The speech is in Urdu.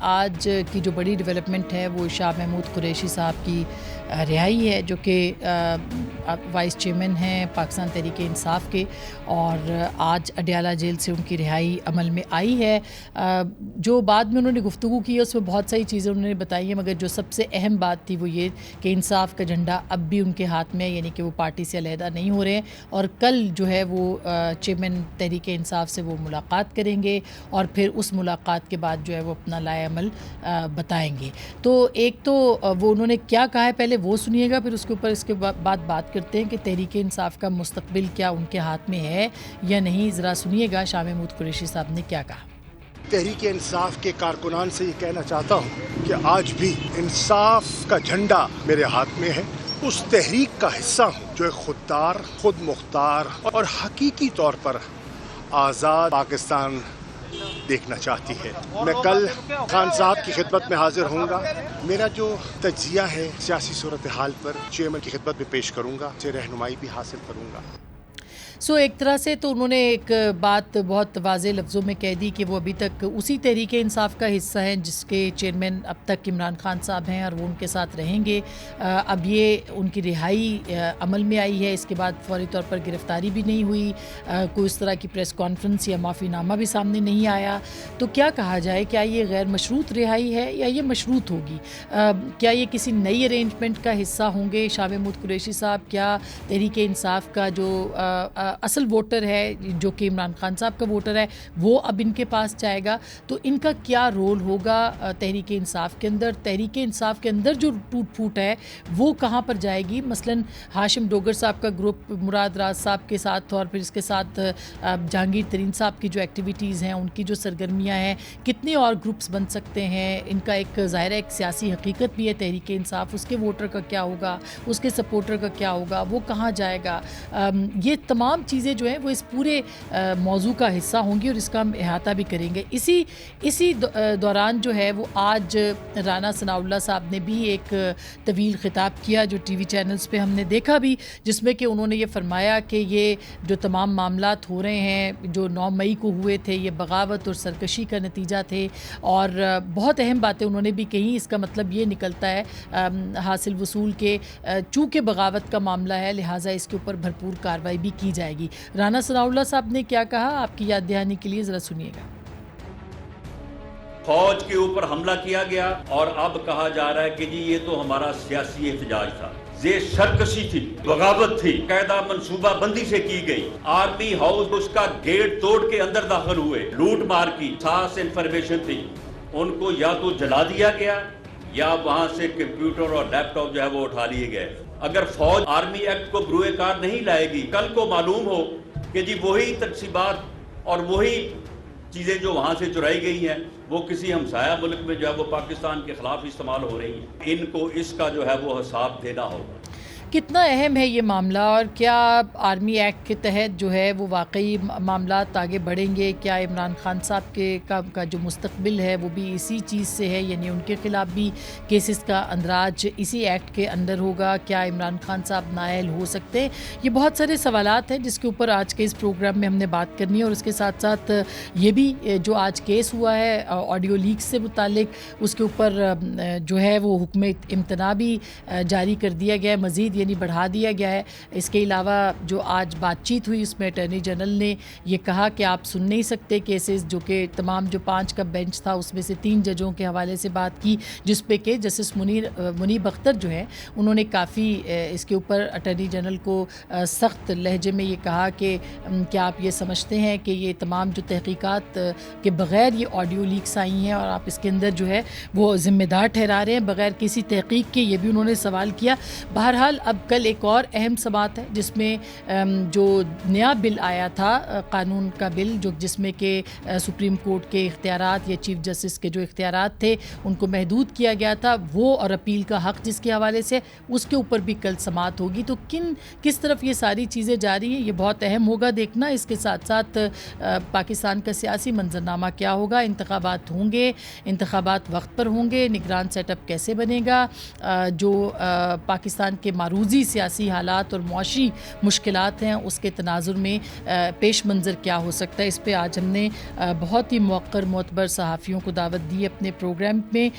آج کی جو بڑی ڈیولپمنٹ ہے وہ شاہ محمود قریشی صاحب کی رہائی ہے، جو کہ وائس چیئرمین ہیں پاکستان تحریک انصاف کے، اور آج اڈیالہ جیل سے ان کی رہائی عمل میں آئی ہے۔ جو بعد میں انہوں نے گفتگو کی ہے اس میں بہت ساری چیزیں انہوں نے بتائی ہیں، مگر جو سب سے اہم بات تھی وہ یہ کہ انصاف کا جھنڈا اب بھی ان کے ہاتھ میں ہے، یعنی کہ وہ پارٹی سے علیحدہ نہیں ہو رہے ہیں، اور کل جو ہے وہ چیئرمین تحریک انصاف سے وہ ملاقات کریں گے، اور پھر اس ملاقات کے بعد جو ہے وہ اپنا لائحہ عمل بتائیں گے۔ تو ایک تو وہ انہوں نے کیا کہا ہے پہلے وہ سنیے گا، پھر اس کے اوپر اس کے بعد بات کرتے ہیں کہ تحریک انصاف کا مستقبل کیا ان کے ہاتھ میں ہے یا نہیں۔ ذرا سنیے گا شاہ محمود قریشی صاحب نے کیا کہا۔ تحریک انصاف کے کارکنان سے یہ کہنا چاہتا ہوں کہ آج بھی انصاف کا جھنڈا میرے ہاتھ میں ہے، اس تحریک کا حصہ ہوں جو ایک خوددار، خود مختار اور حقیقی طور پر آزاد پاکستان دیکھنا چاہتی ہے۔ میں کل خان صاحب کی خدمت میں حاضر ہوں گا، میرا جو تجزیہ ہے سیاسی صورتحال پر چیئرمین کی خدمت میں پیش کروں گا، سے رہنمائی بھی حاصل کروں گا۔ ایک طرح سے تو انہوں نے ایک بات بہت واضح لفظوں میں کہہ دی کہ وہ ابھی تک اسی تحریک انصاف کا حصہ ہیں جس کے چیئرمین اب تک عمران خان صاحب ہیں، اور وہ ان کے ساتھ رہیں گے۔ اب یہ ان کی رہائی عمل میں آئی ہے، اس کے بعد فوری طور پر گرفتاری بھی نہیں ہوئی، کوئی اس طرح کی پریس کانفرنس یا معافی نامہ بھی سامنے نہیں آیا۔ تو کیا کہا جائے، کیا یہ غیر مشروط رہائی ہے یا یہ مشروط ہوگی؟ کیا یہ کسی نئی ارینجمنٹ کا حصہ ہوں گے شاہ محمود قریشی صاحب؟ کیا تحریک انصاف کا جو اصل ووٹر ہے جو کہ عمران خان صاحب کا ووٹر ہے وہ اب ان کے پاس جائے گا؟ تو ان کا کیا رول ہوگا تحریک انصاف کے اندر؟ تحریک انصاف کے اندر جو ٹوٹ پھوٹ ہے وہ کہاں پر جائے گی؟ مثلاً ہاشم ڈوگر صاحب کا گروپ مراد راز صاحب کے ساتھ، اور پھر اس کے ساتھ جہانگیر ترین صاحب کی جو ایکٹیویٹیز ہیں، ان کی جو سرگرمیاں ہیں، کتنے اور گروپس بن سکتے ہیں؟ ان کا ایک ظاہر ایک سیاسی حقیقت بھی ہے تحریک انصاف، اس کے ووٹر کا کیا ہوگا، اس کے سپورٹر کا کیا ہوگا، وہ کہاں جائے گا؟ یہ تمام چیزیں جو ہیں وہ اس پورے موضوع کا حصہ ہوں گی، اور اس کا ہم احاطہ بھی کریں گے۔ اسی دوران جو ہے وہ آج رانا ثناء اللہ صاحب نے بھی ایک طویل خطاب کیا جو ٹی وی چینلز پہ ہم نے دیکھا بھی، جس میں کہ انہوں نے یہ فرمایا کہ یہ جو تمام معاملات ہو رہے ہیں جو 9 مئی کو ہوئے تھے یہ بغاوت اور سرکشی کا نتیجہ تھے، اور بہت اہم باتیں انہوں نے بھی کہیں۔ اس کا مطلب یہ نکلتا ہے حاصل وصول کے چونکہ بغاوت کا معاملہ ہے لہٰذا اس کے اوپر بھرپور کارروائی بھی کی جائے گی۔ رانا ثناء اللہ صاحب نے کیا کہا، آپ کی یاد دہانی کے لیے ذرا سنیے گا۔ فوج کے اوپر حملہ کیا گیا اور اب کہا جا رہا ہے کہ جی یہ تو ہمارا سیاسی احتجاج تھا، یہ سرکشی تھی، بغاوت تھی، قاعدہ منصوبہ بندی سے کی گئی۔ آرمی ہاؤس اس کا گیٹ توڑ کے اندر داخل ہوئے، لوٹ مار کی، خاص انفارمیشن تھی، ان کو یا تو جلا دیا گیا یا وہاں سے کمپیوٹر اور لیپ ٹاپ جو ہے وہ اٹھا لیے گئے۔ اگر فوج آرمی ایکٹ کو بروئے کار نہیں لائے گی، کل کو معلوم ہو کہ جی وہی تنصیبات اور وہی چیزیں جو وہاں سے چرائی گئی ہیں وہ کسی ہمسایہ ملک میں جو ہے وہ پاکستان کے خلاف استعمال ہو رہی ہیں، ان کو اس کا جو ہے وہ حساب دینا ہوگا۔ کتنا اہم ہے یہ معاملہ، اور کیا آرمی ایکٹ کے تحت جو ہے وہ واقعی معاملات آگے بڑھیں گے؟ کیا عمران خان صاحب کے کا جو مستقبل ہے وہ بھی اسی چیز سے ہے، یعنی ان کے خلاف بھی کیسز کا اندراج اسی ایکٹ کے اندر ہوگا؟ کیا عمران خان صاحب نااہل ہو سکتے ہیں؟ یہ بہت سارے سوالات ہیں جس کے اوپر آج کے اس پروگرام میں ہم نے بات کرنی ہے، اور اس کے ساتھ ساتھ یہ بھی جو آج کیس ہوا ہے آڈیو لیک سے متعلق، اس کے اوپر جو ہے وہ حکم امتناع بھی جاری کر دیا گیا ہے، مزید یعنی بڑھا دیا گیا ہے۔ اس کے علاوہ جو آج بات چیت ہوئی اس میں اٹارنی جنرل نے یہ کہا کہ آپ سن نہیں سکتے کیسز، جو کہ تمام جو 5 کا بینچ تھا اس میں سے 3 ججوں کے حوالے سے بات کی، جس پہ کہ جسٹس منیب اختر جو ہیں انہوں نے کافی اس کے اوپر اٹارنی جنرل کو سخت لہجے میں یہ کہا کہ کیا آپ یہ سمجھتے ہیں کہ یہ تمام جو تحقیقات کے بغیر یہ آڈیو لیکس آئی ہیں اور آپ اس کے اندر جو ہے وہ ذمہ دار ٹھہرا رہے ہیں بغیر کسی تحقیق کے؟ یہ بھی انہوں نے سوال کیا۔ بہرحال اب کل ایک اور اہم سماعت ہے جس میں جو نیا بل آیا تھا قانون کا بل جس میں کہ سپریم کورٹ کے اختیارات یا چیف جسٹس کے جو اختیارات تھے ان کو محدود کیا گیا تھا، وہ اور اپیل کا حق جس کے حوالے سے اس کے اوپر بھی کل سماعت ہوگی۔ تو کس طرف یہ ساری چیزیں جاری ہیں یہ بہت اہم ہوگا دیکھنا۔ اس کے ساتھ ساتھ پاکستان کا سیاسی منظرنامہ کیا ہوگا، انتخابات ہوں گے، انتخابات وقت پر ہوں گے، نگران سیٹ اپ کیسے بنے گا، جو پاکستان کے معروف عروضی سیاسی حالات اور معاشی مشکلات ہیں اس کے تناظر میں پیش منظر کیا ہو سکتا ہے. اس پہ آج ہم نے بہت ہی موقر معتبر صحافیوں کو دعوت دی اپنے پروگرام میں.